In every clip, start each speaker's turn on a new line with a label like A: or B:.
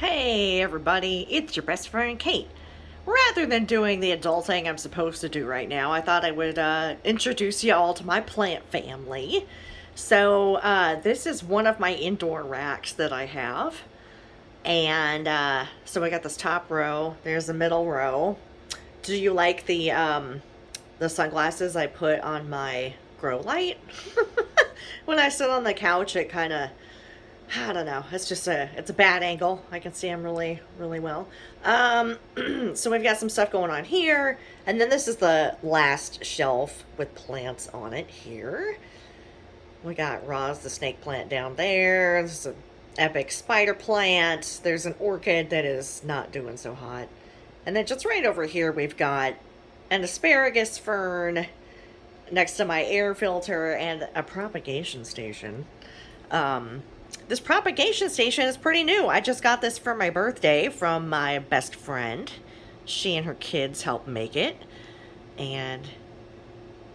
A: Hey everybody, it's your best friend Cait. Rather than doing the adulting I'm supposed to do right now, I thought I would introduce you all to my plant family. This is one of my indoor racks that I have. And so I got this top row, there's the middle row. Do you like the sunglasses I put on my grow light? When I sit on the couch, it kind of, I don't know. It's a bad angle. I can see them really, really well. So we've got some stuff going on here, and then this is the last shelf with plants on it here. We got Roz the snake plant down there. There's an epic spider plant. There's an orchid that is not doing so hot. And then just right over here we've got an asparagus fern next to my air filter and a propagation station. This propagation station is pretty new. I just got this for my birthday from my best friend. She and her kids helped make it. And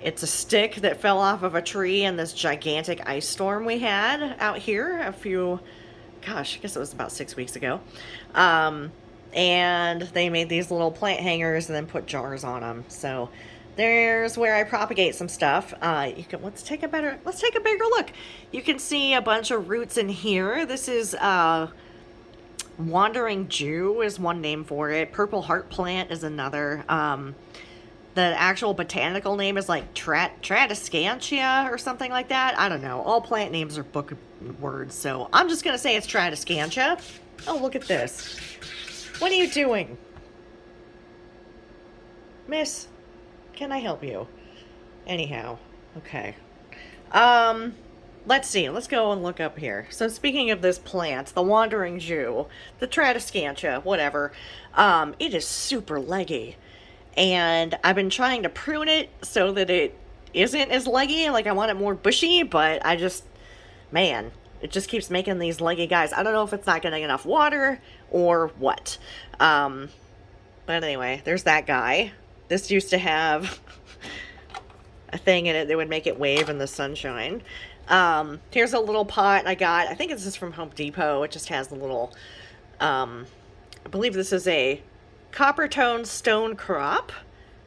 A: it's a stick that fell off of a tree in this gigantic ice storm we had out here I guess it was about 6 weeks ago. And they made these little plant hangers and then put jars on them. So there's where I propagate some stuff. Let's take a bigger look. You can see a bunch of roots in here. This is Wandering Jew is one name for it. Purple heart plant is another. The actual botanical name is like Tradescantia or something like that. I don't know. All plant names are book words, so I'm just gonna say it's Tradescantia. Oh, look at this. What are you doing, Miss? Can I help you? Anyhow, okay. Let's see. Let's go and look up here. So speaking of this plant, the Wandering Jew, the Tradescantia, whatever, it is super leggy. And I've been trying to prune it so that it isn't as leggy. Like, I want it more bushy, but man, it just keeps making these leggy guys. I don't know if it's not getting enough water or what. But anyway, there's that guy. This used to have a thing in it that would make it wave in the sunshine. Here's a little pot I got. I think this is from Home Depot. It just has the little, I believe this is a copper tone stone crop.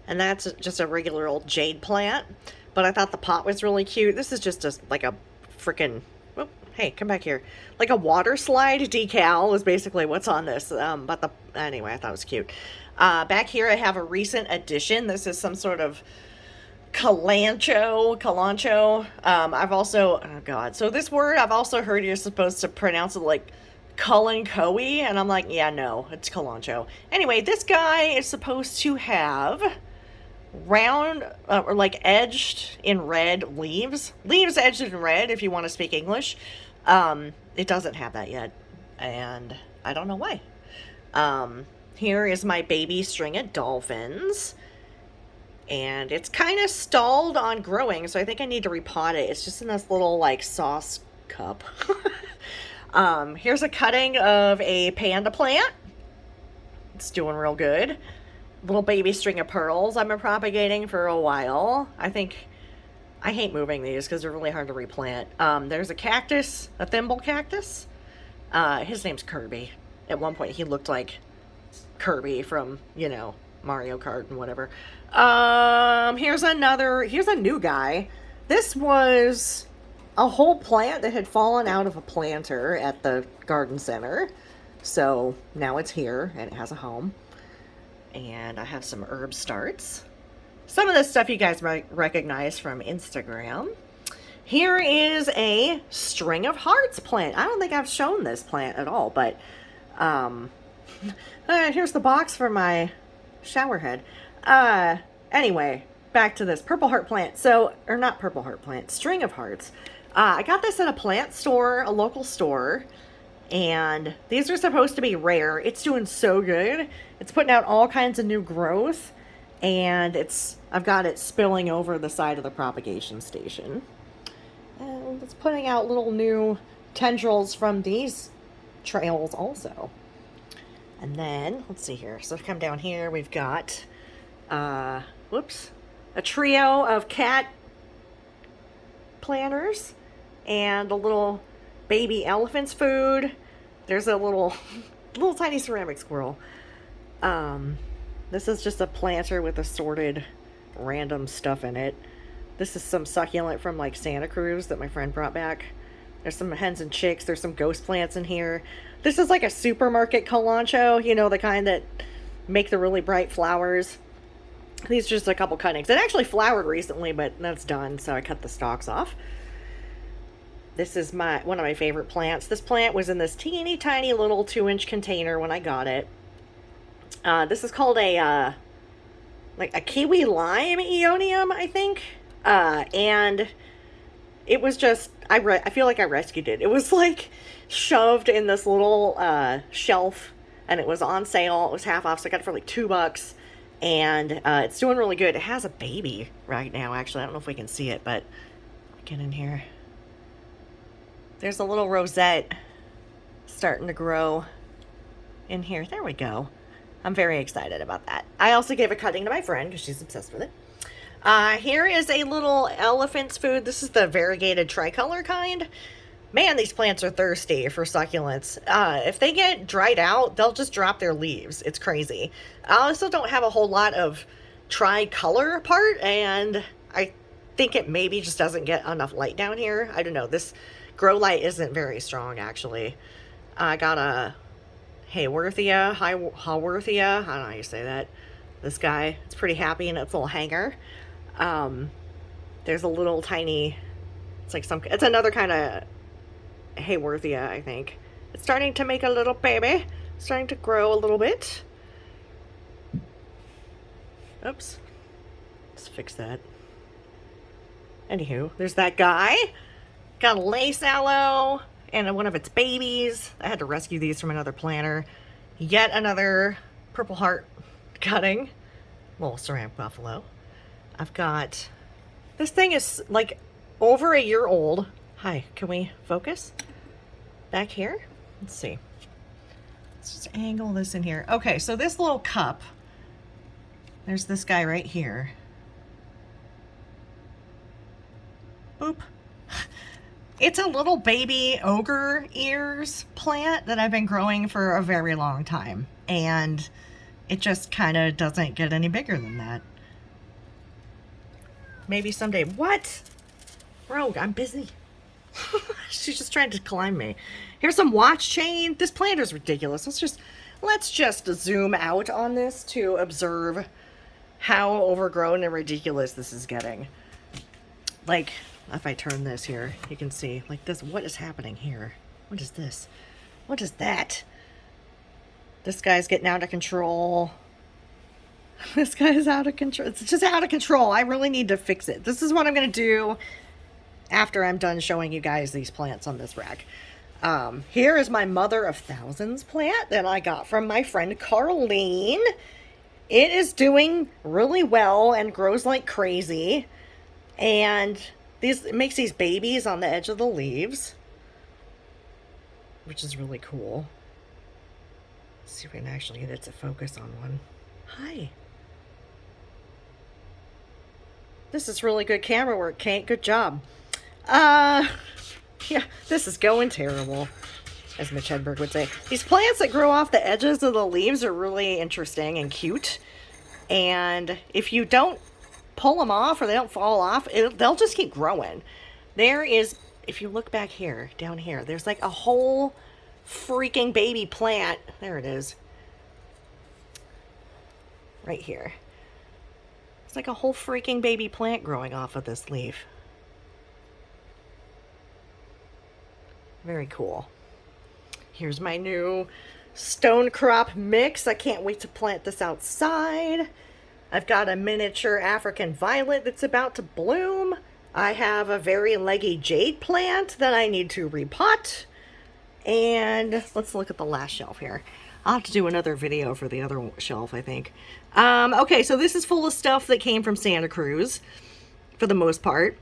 A: And that's just a regular old jade plant. But I thought the pot was really cute. This is just like a freaking, oh, hey, come back here. Like a water slide decal is basically what's on this. Anyway, I thought it was cute. Back here I have a recent addition. This is some sort of Calancho. I've also, oh god, so this word I've also heard you're supposed to pronounce it like Culincoe, and I'm like, yeah, no, it's Calancho. Anyway, this guy is supposed to have round, or like edged in red leaves edged in red, if you want to speak English. It doesn't have that yet, and I don't know why. Here is my baby string of dolphins. And it's kind of stalled on growing, so I think I need to repot it. It's just in this little, like, sauce cup. Here's a cutting of a panda plant. It's doing real good. Little baby string of pearls I've been propagating for a while. I hate moving these because they're really hard to replant. There's a cactus, a thimble cactus. His name's Kirby. At one point, he looked like Kirby from, Mario Kart and whatever. Here's a new guy. This was a whole plant that had fallen out of a planter at the garden center. So now it's here and it has a home. And I have some herb starts. Some of this stuff you guys might recognize from Instagram. Here is a string of hearts plant. I don't think I've shown this plant at all, but here's the box for my shower head. Anyway, back to this purple heart plant. Not purple heart plant, string of hearts. I got this at a plant store, a local store, and these are supposed to be rare. It's doing so good. It's putting out all kinds of new growth, and I've got it spilling over the side of the propagation station. And it's putting out little new tendrils from these trails also. And then, let's see here. So come down here, we've got, a trio of cat planters and a little baby elephant's food. There's a little Little tiny ceramic squirrel. This is just a planter with assorted random stuff in it. This is some succulent from like Santa Cruz that my friend brought back. There's some hens and chicks. There's some ghost plants in here. This is like a supermarket calancho, you know, the kind that make the really bright flowers. These are just a couple cuttings. It actually flowered recently, but that's done, so I cut the stalks off. This is one of my favorite plants. This plant was in this teeny tiny little 2-inch container when I got it. This is called a like a kiwi lime eonium, I think. And it was just, I feel like I rescued it. It was like shoved in this little shelf, and it was on sale. It was half off, so I got it for like $2. And it's doing really good. It has a baby right now, actually. I don't know if we can see it, but get in here. There's a little rosette starting to grow in here. There we go. I'm very excited about that. I also gave a cutting to my friend because she's obsessed with it. Here is a little elephant's food. This is the variegated tricolor kind. Man, these plants are thirsty for succulents. If they get dried out, they'll just drop their leaves. It's crazy. I also don't have a whole lot of tricolor part, and I think it maybe just doesn't get enough light down here. I don't know. This grow light isn't very strong, actually. I got a Haworthia, I don't know how you say that. This guy, it's pretty happy in its little hanger. There's a little tiny, it's another kind of Haworthia, I think. It's starting to make a little baby. It's starting to grow a little bit. Oops. Let's fix that. Anywho, there's that guy. Got a lace aloe and one of its babies. I had to rescue these from another planter. Yet another Purple Heart cutting. Little ceramic buffalo. I've got, this thing is like over a year old. Hi, can we focus? Back here? Let's see. Let's just angle this in here. Okay, so this little cup, there's this guy right here. Boop. It's a little baby ogre ears plant that I've been growing for a very long time. And it just kind of doesn't get any bigger than that. Maybe someday. What? Rogue, I'm busy. She's just trying to climb me. Here's some watch chain. This planter's ridiculous. Let's just zoom out on this to observe how overgrown and ridiculous this is getting. Like, if I turn this here, you can see, like this, what is happening here? What is this? What is that? This guy's getting out of control. This guy's out of control. It's just out of control. I really need to fix it. This is what I'm going to do after I'm done showing you guys these plants on this rack. Here is my Mother of Thousands plant that I got from my friend Carlene. It is doing really well and grows like crazy. And it makes these babies on the edge of the leaves, which is really cool. Let's see if we can actually get it to focus on one. Hi. This is really good camera work, Cait. Good job. Yeah, this is going terrible, as Mitch Hedberg would say. These plants that grow off the edges of the leaves are really interesting and cute. And if you don't pull them off or they don't fall off, they'll just keep growing. There is, if you look back here, down here, there's like a whole freaking baby plant. There it is. Right here. It's like a whole freaking baby plant growing off of this leaf. Very cool. Here's my new stone crop mix. I can't wait to plant this outside. I've got a miniature African violet that's about to bloom. I have a very leggy jade plant that I need to repot. And let's look at the last shelf here. I'll have to do another video for the other shelf, I think. Okay, so this is full of stuff that came from Santa Cruz, for the most part.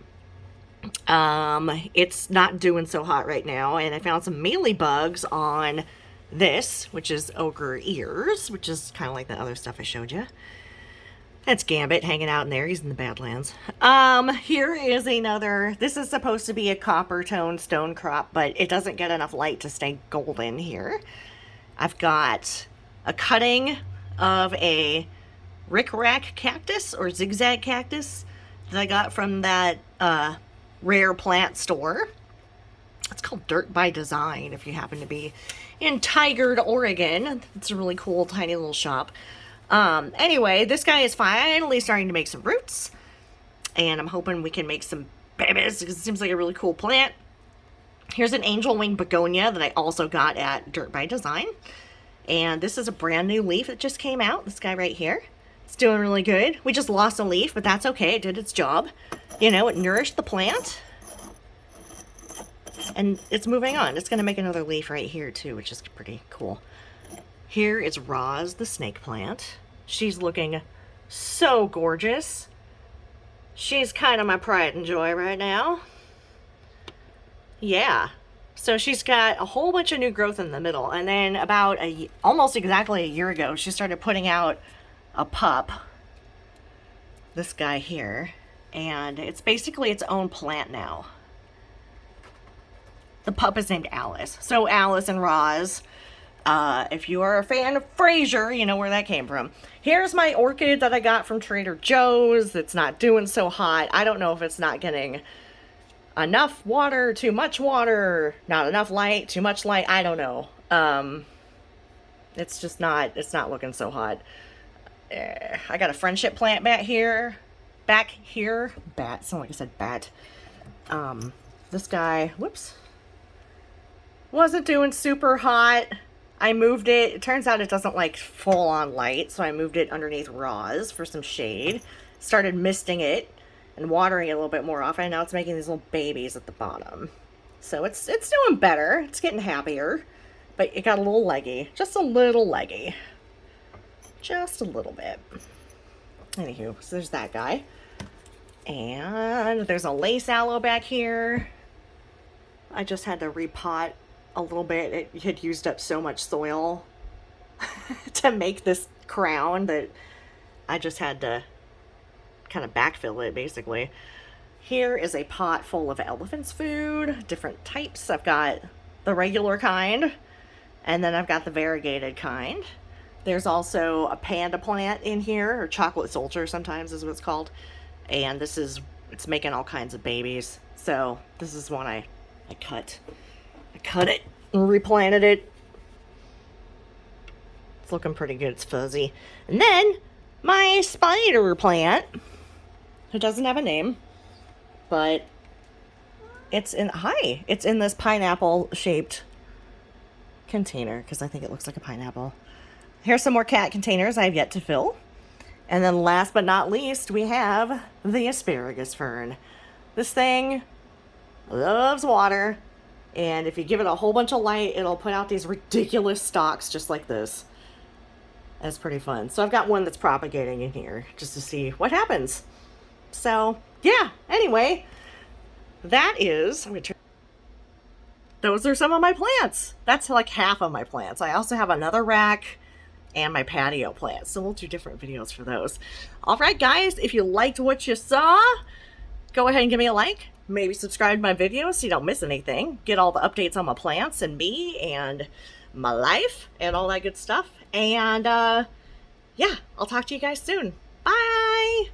A: It's not doing so hot right now, and I found some mealybugs on this, which is ogre ears, which is kind of like the other stuff I showed you. That's Gambit hanging out in there. He's in the Badlands. Here is another. This is supposed to be a copper tone stone crop, but it doesn't get enough light to stay golden here. I've got a cutting of a rickrack cactus or zigzag cactus that I got from that rare plant store. It's called Dirt by Design if you happen to be in Tigard, Oregon. It's a really cool tiny little shop. Anyway, this guy is finally starting to make some roots, and I'm hoping we can make some babies because it seems like a really cool plant. Here's an angel wing begonia that I also got at Dirt by Design, and this is a brand new leaf that just came out. This guy right here. It's doing really good. We just lost a leaf, but that's okay. It did its job. You know, it nourished the plant. And it's moving on. It's going to make another leaf right here too, which is pretty cool. Here is Roz, the snake plant. She's looking so gorgeous. She's kind of my pride and joy right now. Yeah. So she's got a whole bunch of new growth in the middle. And then about almost exactly a year ago, she started putting out a pup. This guy here. And it's basically its own plant now. The pup is named Alice. So Alice and Roz, if you are a fan of Frasier, you know where that came from. Here's my orchid that I got from Trader Joe's that's not doing so hot. I don't know if it's not getting enough water, too much water, not enough light, too much light. I don't know. It's just not, it's not looking so hot. I got a friendship plant back here. Bat, sound like I said bat. This guy, whoops. Wasn't doing super hot. I moved it. It turns out it doesn't like full on light, so I moved it underneath Roz for some shade. Started misting it and watering it a little bit more often. Now it's making these little babies at the bottom. So it's doing better. It's getting happier. But it got a little leggy. Just a little leggy. Just a little bit. Anywho, so there's that guy. And there's a lace aloe back here. I just had to repot a little bit. It had used up so much soil to make this crown that I just had to kind of backfill it basically. Here is a pot full of elephant's food, different types. I've got the regular kind, and then I've got the variegated kind. There's also a panda plant in here, or chocolate soldier sometimes is what it's called. And this is, it's making all kinds of babies. So this is one I cut. I cut it and replanted it. It's looking pretty good. It's fuzzy. And then my spider plant, it doesn't have a name, but it's in this pineapple shaped container because I think it looks like a pineapple. Here's some more cat containers I have yet to fill. And then last but not least, we have the asparagus fern. This thing loves water, and if you give it a whole bunch of light, it'll put out these ridiculous stalks just like this. That's pretty fun. So I've got one that's propagating in here just to see what happens. So yeah, anyway, that is, those are some of my plants. That's like half of my plants. I also have another rack and my patio plants, so we'll do different videos for those. All right, guys, if you liked what you saw, go ahead and give me a like. Maybe subscribe to my videos so you don't miss anything. Get all the updates on my plants and me and my life and all that good stuff. And yeah, I'll talk to you guys soon. Bye!